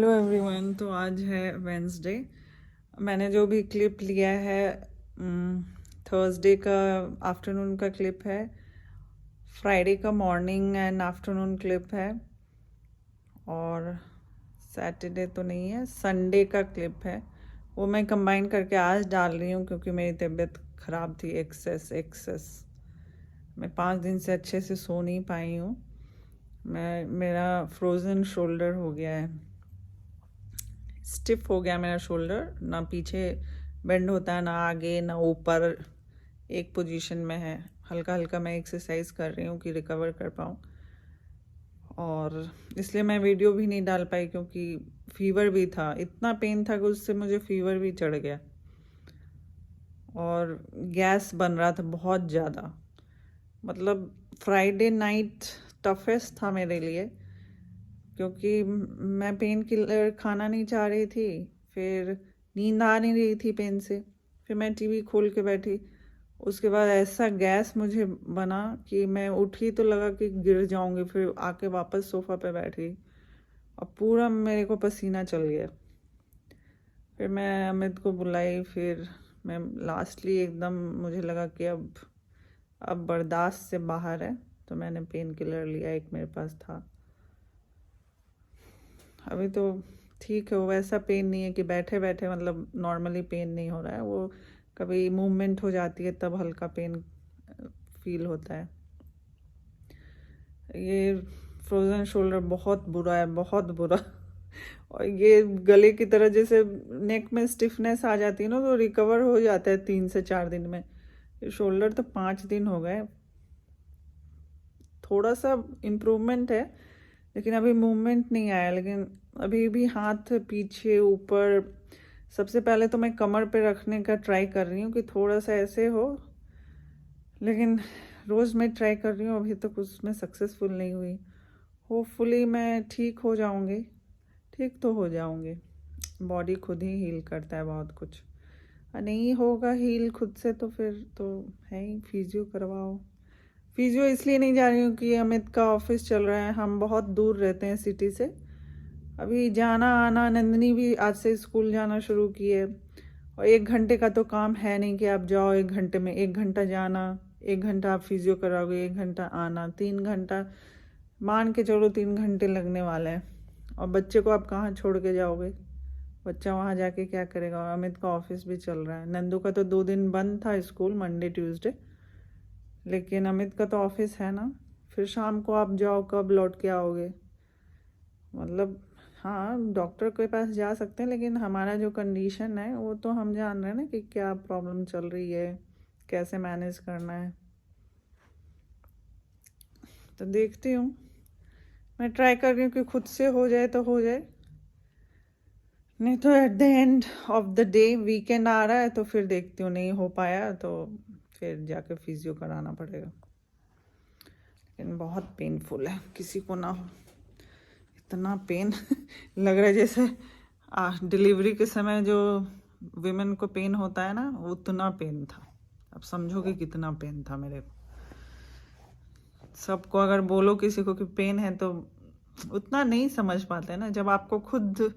Hello everyone. तो आज है वेंसडे। मैंने जो भी क्लिप लिया है थर्सडे का आफ्टरनून का क्लिप है, फ्राइडे का मॉर्निंग एंड आफ्टरनून क्लिप है, और सैटरडे तो नहीं है, संडे का क्लिप है। वो मैं कंबाइन करके आज डाल रही हूँ क्योंकि मेरी तबीयत ख़राब थी। एक्सेस मैं 5 दिन से अच्छे से सो नहीं पाई हूँ। मेरा फ्रोज़न शोल्डर हो गया है, स्टिफ हो गया मेरा शोल्डर। ना पीछे बेंड होता है, ना आगे ना ऊपर, एक पोजीशन में है। हल्का हल्का मैं एक्सरसाइज कर रही हूँ कि रिकवर कर पाऊँ, और इसलिए मैं वीडियो भी नहीं डाल पाई क्योंकि फीवर भी था। इतना पेन था कि उससे मुझे फीवर भी चढ़ गया, और गैस बन रहा था बहुत ज़्यादा। मतलब फ्राइडे नाइट टफेस्ट था मेरे लिए, क्योंकि मैं पेन किलर खाना नहीं चाह रही थी, फिर नींद आ नहीं रही थी पेन से। फिर मैं टीवी खोल के बैठी, उसके बाद ऐसा गैस मुझे बना कि मैं उठी तो लगा कि गिर जाऊंगी। फिर आके वापस सोफ़ा पे बैठी और पूरा मेरे को पसीना चल गया। फिर मैं अमित को बुलाई, फिर मैं लास्टली एकदम मुझे लगा कि अब बर्दाश्त से बाहर है, तो मैंने पेन किलर लिया, एक मेरे पास था। अभी तो ठीक है, वो वैसा पेन नहीं है कि बैठे बैठे मतलब नॉर्मली पेन नहीं हो रहा है। वो कभी मूवमेंट हो जाती है तब हल्का पेन फील होता है। ये फ्रोज़न शोल्डर बहुत बुरा है, बहुत बुरा। और ये गले की तरह जैसे नेक में स्टिफनेस आ जाती है ना, तो रिकवर हो जाता है 3 से 4 दिन में। ये शोल्डर तो 5 दिन हो गए। थोड़ा सा इम्प्रूवमेंट है, लेकिन अभी मूवमेंट नहीं आया। लेकिन अभी भी हाथ पीछे ऊपर, सबसे पहले तो मैं कमर पे रखने का ट्राई कर रही हूँ कि थोड़ा सा ऐसे हो, लेकिन रोज़ मैं ट्राई कर रही हूँ, अभी तक उसमें सक्सेसफुल नहीं हुई। होपफुली मैं ठीक हो जाऊँगी, ठीक तो हो जाऊँगी। बॉडी खुद ही हील करता है बहुत कुछ। नहीं होगा हील खुद से तो फिर तो है ही, फिजियो करवाओ। फिजियो इसलिए नहीं जा रही हूँ कि अमित का ऑफिस चल रहा है, हम बहुत दूर रहते हैं सिटी से। अभी जाना आना, नंदनी भी आज से स्कूल जाना शुरू की है, और 1 घंटे का तो काम है नहीं कि आप जाओ 1 घंटे में। 1 घंटा जाना, 1 घंटा आप फिजियो कराओगे, 1 घंटा आना, 3 घंटा मान के चलो, 3 घंटे लगने वाले हैं। और बच्चे को आप कहाँ छोड़ के जाओगे? बच्चा वहाँ जाके क्या करेगा? और अमित का ऑफिस भी चल रहा है। नंदू का तो 2 दिन बंद था स्कूल, मंडे ट्यूसडे, लेकिन अमित का तो ऑफिस है ना। फिर शाम को आप जाओ, कब लौट के आओगे? मतलब हाँ, डॉक्टर के पास जा सकते हैं, लेकिन हमारा जो कंडीशन है वो तो हम जान रहे हैं ना कि क्या प्रॉब्लम चल रही है, कैसे मैनेज करना है। तो देखती हूँ, मैं ट्राई कर रही हूँ कि खुद से हो जाए तो हो जाए, नहीं तो at the end of the day weekend आ रहा है तो फिर देखती हूँ, नहीं हो पाया तो फिर जाके फिजियो कराना पड़ेगा। लेकिन बहुत पेनफुल है, किसी को ना हो इतना पेन। लग रहा है जैसे डिलीवरी के समय जो विमेन को पेन होता है ना, उतना पेन था। अब समझो कि कितना पेन था मेरे को। सबको अगर बोलो किसी को कि पेन है तो उतना नहीं समझ पाते ना। जब आपको खुद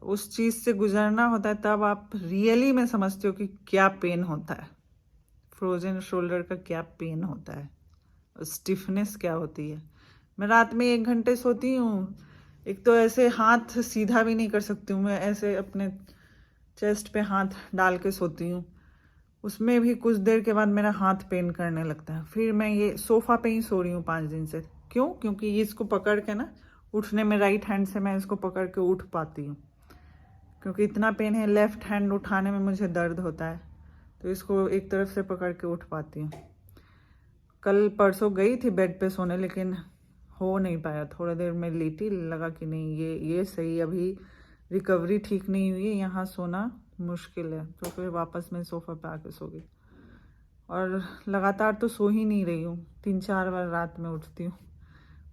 उस चीज़ से गुजरना होता है तब आप रियली में समझते हो कि क्या पेन होता है, फ्रोजन शोल्डर का क्या पेन होता है, स्टिफनेस क्या होती है। मैं रात में 1 घंटे सोती हूँ, एक तो ऐसे हाथ सीधा भी नहीं कर सकती हूँ, मैं ऐसे अपने चेस्ट पे हाथ डाल के सोती हूँ। उसमें भी कुछ देर के बाद मेरा हाथ पेन करने लगता है। फिर मैं ये सोफ़ा पे ही सो रही हूँ 5 दिन से। क्यों? क्योंकि ये इसको पकड़ के ना, उठने में राइट हैंड से मैं इसको पकड़ के उठ पाती हूँ, क्योंकि इतना पेन है। लेफ़्ट हैंड उठाने में मुझे दर्द होता है, तो इसको एक तरफ से पकड़ के उठ पाती हूँ। कल परसों गई थी बेड पे सोने, लेकिन हो नहीं पाया। थोड़ी देर में लेटी, लगा कि नहीं, ये सही, अभी रिकवरी ठीक नहीं हुई है, यहाँ सोना मुश्किल है। तो फिर वापस मैं सोफ़ा पे आके सो गई, और लगातार तो सो ही नहीं रही हूँ। 3-4 बार रात में उठती हूँ,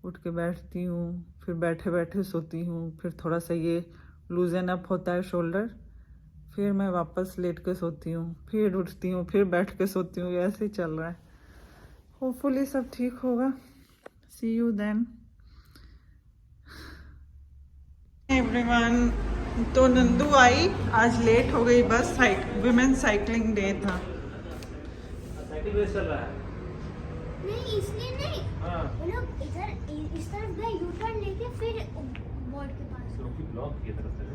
उठ के बैठती हूँ, फिर बैठे बैठे सोती हूँ, फिर थोड़ा सा ये लूजन अप होता है शोल्डर, फिर मैं वापस लेट के सोती हूँ, फिर उठती हूँ, फिर बैठ के सोती हूँ। ऐसे ही चल रहा है। होपफुली सब ठीक होगा। सी यू देन। एवरीवन। तो नंदू आई, आज लेट हो गई बस, विमेन साइकिलिंग डे था। साइकिल रेस चल रहा है। नहीं इसलिए नहीं, हाँ। वो लोग इधर इस तरफ गए, यू टर्न लेके फिर बोर्ड के पास। क्योंकि ब्लॉक किया तरफ से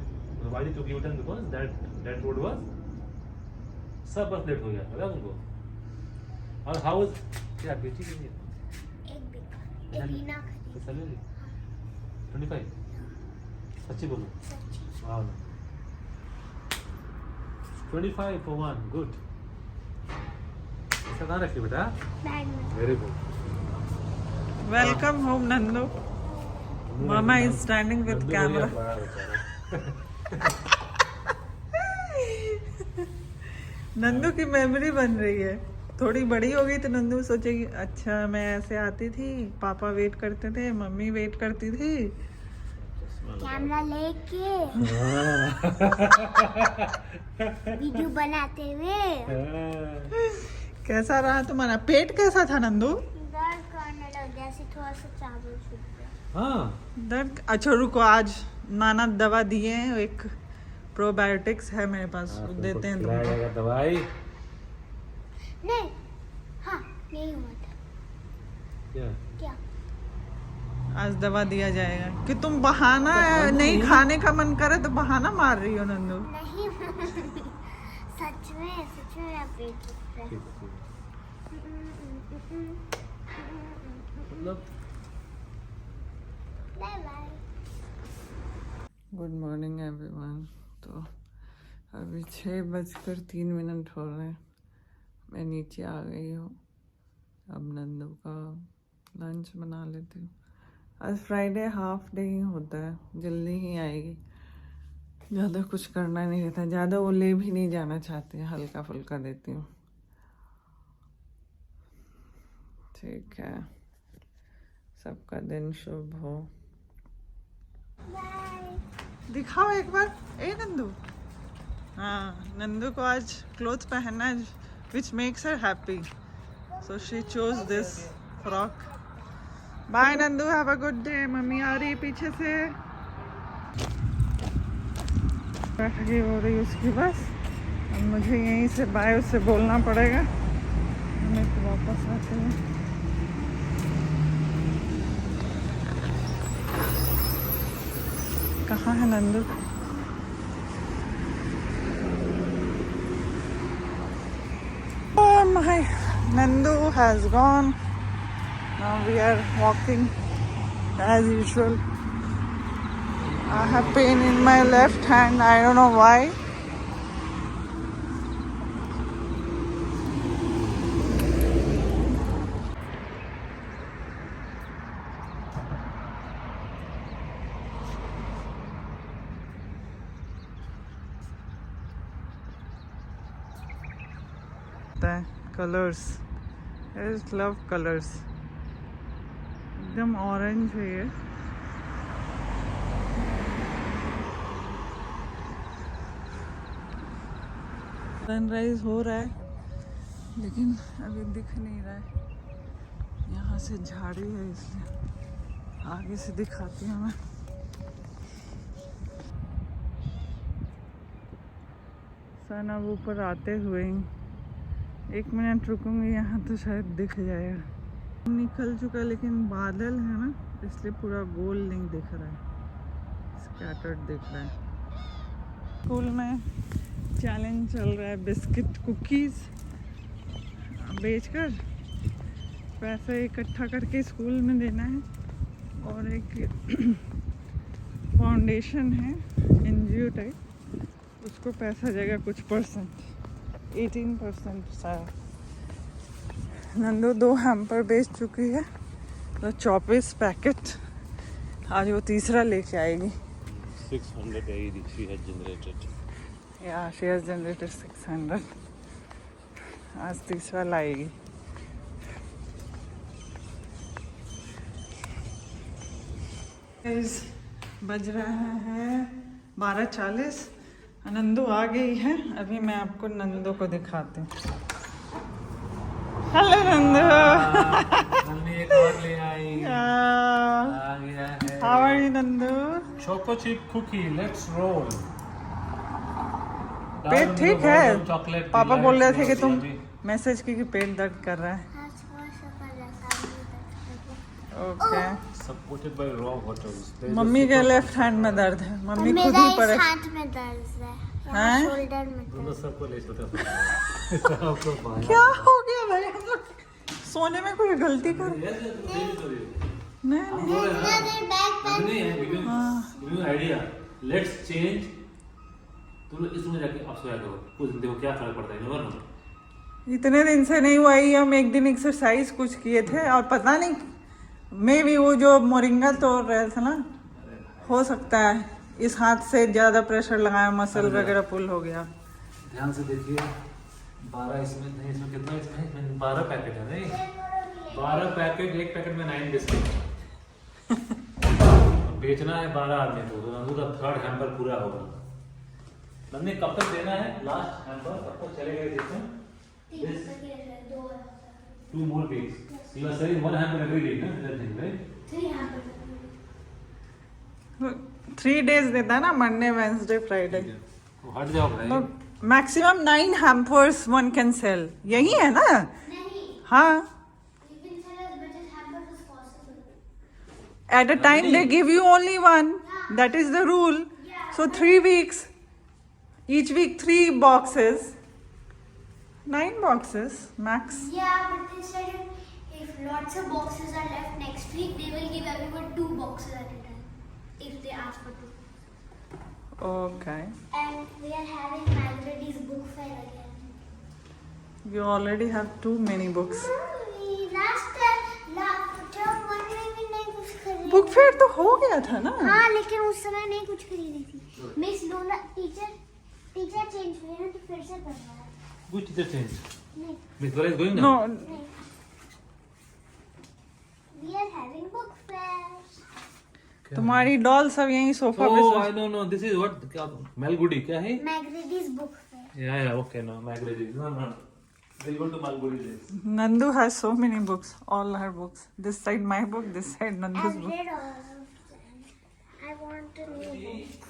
why they took U-turn because that road was सब बस लेट हो गया पता तुमको। और हाउस क्या बेची नहीं है एक बिका एलिना खरीदी। सैलरी 25 सच्ची बोलो। सच्ची वाह 25 for one good। ऐसा कहाँ रखी बेटा? बैग में। Very good. Welcome home Nandu. Mama is standing with camera. Nandu की मेमोरी बन रही है। थोड़ी बड़ी हो गई तो नंदू सोचेगी अच्छा मैं ऐसे आती थी, पापा वेट करते थे, मम्मी वेट करती थी। कैमरा लेके वीडियो बनाते हुए। कैसा रहा तुम्हारा पेट? कैसा था नंदू? दर्द करने लग गया, ऐसे थोड़ा सा चावल छूट गया। हाँ दर्द? अच्छा रुको, आज नाना दवा दिए हैं, एक प्रोबायोटिक्स है मेरे पास, वो देते हैं तुमको। दवाई नहीं, हाँ नहीं हुआ था। क्या? क्या? आज दवा दिया जाएगा कि तुम बहाना नहीं खाने का मन करे तो बहाना मार रही हो नंदू। नहीं सच में मेरा पेट दुख रहा है। ठीक है, ठीक है। मतलब bye bye. Good morning everyone. तो अभी 6:03 हो रहे हैं, मैं नीचे आ गई हूँ। अब नंदू का लंच बना लेती हूँ। आज फ्राइडे हाफ डे ही होता है, जल्दी ही आएगी, ज़्यादा कुछ करना नहीं रहता, ज़्यादा वो ले भी नहीं जाना चाहती, हल्का फुल्का देती हूँ। ठीक है, सबका दिन शुभ हो। बाय। दिखाओ एक बार ए नंदू। हाँ, नंदू को आज क्लोथ पहनना है which makes her happy, so she chose this frock. Bye Nandu, have a good day. Mummy आ रही है पीछे से, बैठ गई हो रही उसकी बस। अब मुझे यहीं से बाय उससे बोलना पड़ेगा, मैं तो वापस आती हूँ। कहाँ है Nandu? Oh my, Nandu has gone. Now we are walking as usual. I have pain in my left hand. I don't know why. Colours, I just love colors. एकदम ऑरेंज है ये। सनराइज हो रहा है लेकिन अभी दिख नहीं रहा है, यहाँ से झाड़ी है इसलिए आगे से दिखाती हूँ मैं। सन अब ऊपर आते हुए ही 1 मिनट रुकूंगी यहाँ तो शायद दिख जाएगा। निकल चुका लेकिन बादल है ना, इसलिए पूरा गोल नहीं दिख रहा है, स्कैटर्ड दिख रहा है। स्कूल में चैलेंज चल रहा है, बिस्किट कुकीज़ बेचकर पैसा इकट्ठा करके स्कूल में देना है। और एक फाउंडेशन है NGO टाइप, उसको पैसा जाएगा कुछ परसेंट, 18% शायद। नंदू 2 हैम्पर बेच चुकी है, तो 24 पैकेट, आज वो तीसरा लेके आएगी। 600 AED she had generated. Yeah, she has generated 600, आज तीसरा लाएगी। बज रहा है 12:40, नंदू आ गई है। अभी मैं आपको नंदू को दिखाती हूँ। हेलो नंदू। मम्मी एक और ले आई। आ गया है। How are you Nandu? choco chip cookie. Let's roll. पेट ठीक है? चॉकलेट पापा बोल रहे थे कि तुम मैसेज की कि पेट दर्द कर रहा है। हाँ, थोड़ा सा कर रहा था, okay. Supported by raw waters. Mummy के लेफ्ट हैंड में दर्द है, मम्मी खुद मेरा ही इस परेशान। हाथ में दर्द है, हैं? यहाँ शोल्डर में दोनों दर्द। सबको ले चलते हैं। क्या हो गया भाई, हम लोग सोने में कोई गलती कर नहीं आइडिया लेट्स चेंज। तुम इसमें जाके आप सोया करो, कुछ दिन देखो क्या फर्क पड़ता है। Never know. इतने दिन से नहीं हुआ ही, हम एक दिन एक्सरसाइज कुछ किए थे और पता नहीं मैं भी वो जो मोरिंगा तोड़ रहे थे ना, हो सकता है इस हाथ से ज्यादा प्रेशर लगाया, मसल वगैरह पुल हो गया। ध्यान से देखिए 12 इसमें नहीं, इसमें कितना इसमें 12 पैकेट है नहीं, 12 पैकेट, एक पैकेट में 9 बिस्किट बेचना है 12 आदमी को, तो नंदू का थर्ड हैम्पर पूरा होगा। नंदू कब तक देना है लास्ट हैम्पर, कब तक चलेगा इसमें? 2 more weeks. You are selling 1 hamper every week, that thing, right? 3 days देता है ना, मंडे वेंसडे फ्राइडे, तो हट जाओ भाई। तो maximum 9 hampers one can sell, यही है ना? नहीं, हाँ, you can sell as much as hampers as possible. at a time they give you only one, that is the rule. So 3 weeks, each week 3 boxes, 9 boxes max. Yeah, but they said if lots of boxes are left next week, they will give everyone 2 boxes at a time if they ask for 2. Okay, And we are having Magredy's book fair again. you already have too many books. Last term 1 में भी नहीं कुछ खरीदी। Book fair तो हो गया था ना? हाँ, लेकिन उस समय नहीं कुछ खरीदी थी। मिस लोला टीचर चेंज हुई ना, तो फिर से पढ़ना है। Which teacher change? नहीं, Miss Vara is going now? No, नहीं। We are having book fair. तुम्हारी डॉल सब यही सोफा पे Oh, I don't know. This is what? क्या Malgudi क्या है? Magredy's book fair. Yeah, okay, no, Malgudi. No. We'll go to Malgudi this. Nandu has so many books, all her books. This side my book, this side Nandu's I've book. read all of them. I want a new book.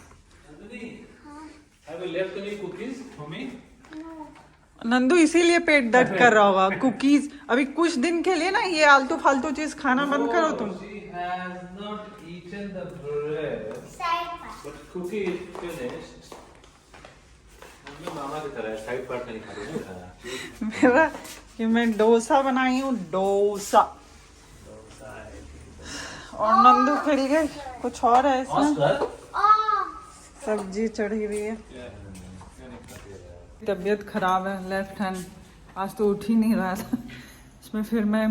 Nandini, हाँ, have you left any cookies for me? no. Nandu इसीलिए पेट दर्द कर रहा होगा, cookies. अभी कुछ दिन के लिए ना ये आलतू फालतू चीज खाना बंद करो तुम। She has not eaten the bread, Side part. but cookie is finished. Mummy मामा की तरह साइड पार्ट नहीं खा रही है। मेरा कि मैं डोसा बनाई हूँ, डोसा, और नंदू खड़ी गई, कुछ और है इसमें, ऑस्कर Oh, सब्जी चढ़ी हुई है। तबीयत खराब है, लेफ्ट हैंड आज तो उठ ही नहीं रहा था। इसमें फिर मैं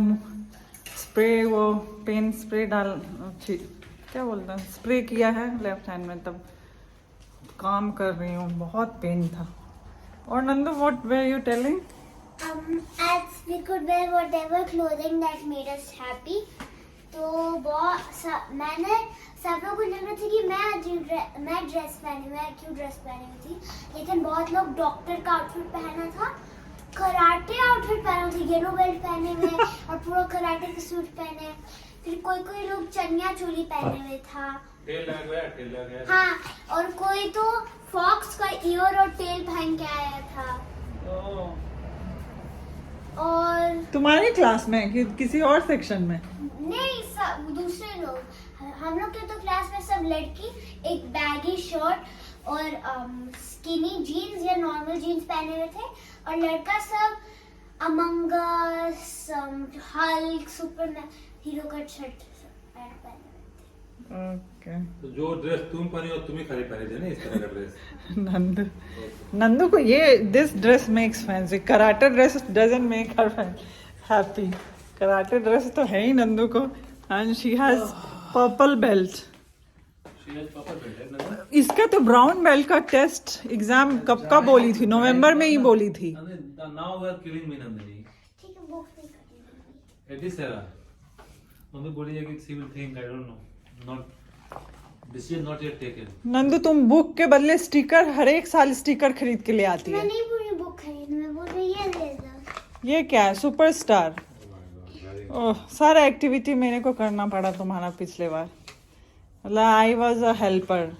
स्प्रे, वो पेन स्प्रे क्या बोलते हैं, स्प्रे किया है लेफ्ट हैंड में, तब काम कर रही हूँ, बहुत पेन था। और Nandu, what way you telling? as we could wear whatever clothing that made us happy. तो मैंने सब लोग को लग रहा था कि मैं ड्रेस पहनी, मैं क्यों ड्रेस पहनी हुई थी, लेकिन बहुत लोग डॉक्टर का आउटफिट पहना था, कराटे आउटफिट पहना था, येलो बेल्ट पहने हुए और पूरा कराटे का सूट पहने, फिर कोई लोग चनिया चोली पहने हुए था। टेल लग गया। हाँ, और कोई तो फॉक्स का ईयर और टेल पहन के आया था। और तुम्हारी क्लास में कि किसी और सेक्शन में? नहीं, सब दूसरे लोग, हम लोग के तो क्लास में सब लड़की एक बैगी शर्ट और स्किनी जीन्स या नॉर्मल जीन्स पहने हुए थे, और लड़का सब अमंग अस, हल्क, सुपरमैन, हीरो का शर्ट पहने हुए थे। ओके। तो जो ड्रेस तुम पहनी हो तुम ही खाली पहने थे ना, इस तरह का ड्रेस। नंदू को ये this dress makes fancy, karate dress doesn't make her happy. Karate dress तो है ही नंदू को, and she has purple belt. She has proper belt, है ना? इसका तो ब्राउन बेल्ट का टेस्ट एग्जाम कब का बोली थी, नवंबर में ही बोली थी। Now we are killing me, Nandini. ठीक है, बुक नहीं करेंगे। It is Sarah. मम्मी बोली है कि she will think, I don't know, not decision not yet taken. Nandu, तुम बुक के बदले स्टिकर, हर एक साल स्टिकर खरीद के ले आती मैं है। नहीं पूरी बुक खरीदूँ, मैं बोल रही ये ले लो। ये क्या है, सुपरस्टार? ओह, सारा एक्टिविटी मेरे को करना पड़ा तुम्हारा पिछले बार। I was a helper,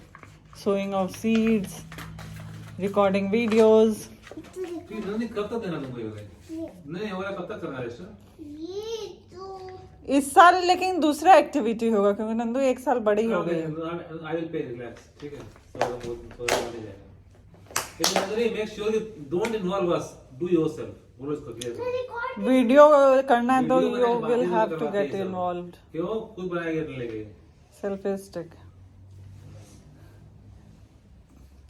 sowing of seeds, recording videos. ठीक नंदी कब तक देना तुमको योगा? नहीं होगा कब तक करना है इसका? ये तो इस साल लेकिन दूसरा एक्टिविटी होगा क्योंकि नंदू 1 साल बड़ी हो गई है। I will pay relax, ठीक है? थोड़ा जाएगा। लेकिन Nandi make sure you don't involve us, do yourself. बोलो इसको क्लियर। रिकॉर्ड वीडियो करना है तो वीडियो you बनाने will के have बाद to ही get सब। involved. क्यों खुद बनाएंगे लेके? Selfie stick.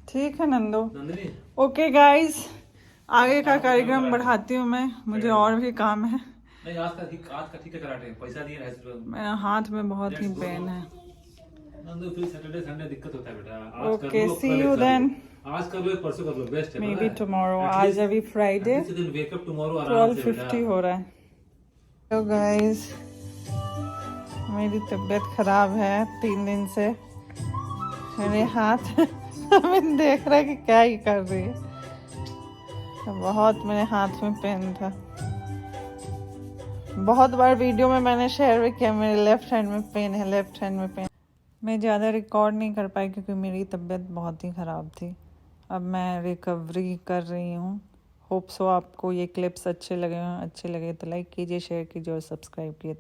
ठीक है नंदू। नंदिनी ओके गाइस, आगे का कार्यक्रम बढ़ाती हूँ मैं, मुझे और भी काम है। नहीं आज का ठीक है कराटे पैसा दिए मेरे हाथ में बहुत ही पेन है। नंदू फिर सैटरडे संडे दिक्कत होता है बेटा। आज ओके, कर लो, सी कल यू कर लो। देन। आज कर लो परसों कर लो बेस्ट है। मे पता बी है? टुमारो। At आज least- अभी Friday at least you can wake up tomorrow आराम से 12:50 बेटा। हो रहा है। तो गाइस मेरी तबीयत खराब है 3 दिन से। मेरे हाथ अमित देख रहा है कि क्या ही कर रही है। बहुत मेरे हाथ में पेन था। बहुत बार वीडियो में मैंने शेयर भी किया, मेरे लेफ्ट हैंड में पेन है, लेफ्ट हैंड में पेन। मैं ज़्यादा रिकॉर्ड नहीं कर पाई क्योंकि मेरी तबीयत बहुत ही ख़राब थी। अब मैं रिकवरी कर रही हूँ। होप सो आपको ये क्लिप्स अच्छे लगे तो लाइक कीजिए, शेयर कीजिए और सब्सक्राइब कीजिए।